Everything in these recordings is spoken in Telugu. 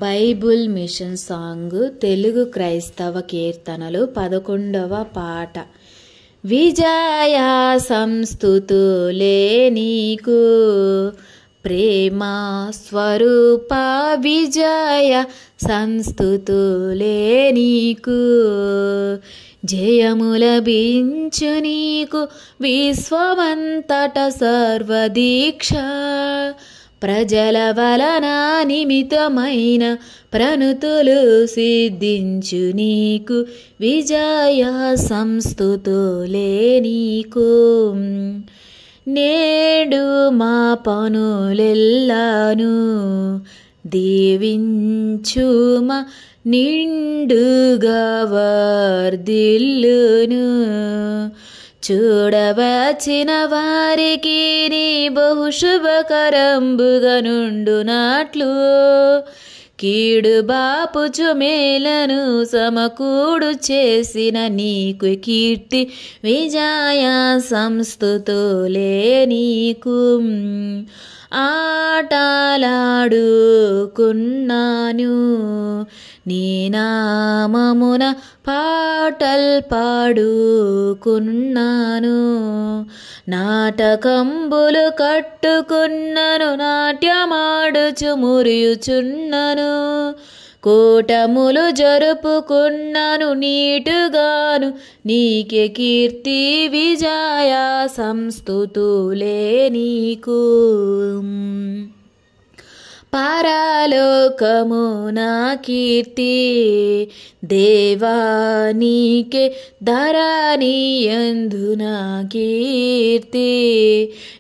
బైబుల్ మిషన్ సాంగ్ తెలుగు క్రైస్తవ కీర్తనలు 11వ పాట. విజయ సంస్తుతులే నీకు ప్రేమ స్వరూప, విజయ సంస్తుతులే నీకు జయముల బించు నీకు విశ్వమంతట సర్వదీక్ష. ప్రజల వలన నిమితమైన ప్రణుతులు సిద్ధించు నీకు విజయ సంస్తుతులే నీకు. నేడు మా పనులెల్లాను దీవించుమా, నిండుగా వర్ధిల్లును. చూడవచ్చిన వారికి నీ బహుశుభకరంబుగా నుండునట్లు కీడు బాపుచు మేలను సమకూడు చేసిన నీకు కీర్తి విజయ సంస్తుతులే నీకు. ఆటలాడుకున్నాను నీ నామమున, పాటలు పాడుకున్నాను. నాటకంబులు కట్టుకున్నను, నాట్యమాడుచు మురియుచున్నను. కూటములు జరుపుకున్నాను నీటుగాను, నీకే కీర్తి విజయ సంస్తుతులే నీకు. పరలోకమున కీర్తి దేవా నీకే, ధరణియందున కీర్తి.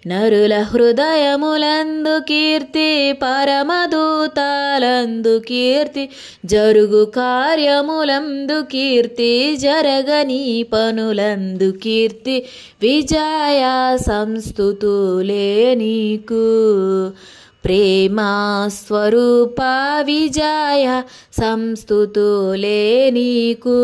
నరుల హృదయములందు కీర్తి, పరమదూతాలందు కీర్తి. జరుగు కార్యములందు కీర్తి, జరగని పనులందు కీర్తి విజయ సంస్తుతులే నీకు. ప్రేమ స్వరూప, విజయ సంస్తుతులే నీకు.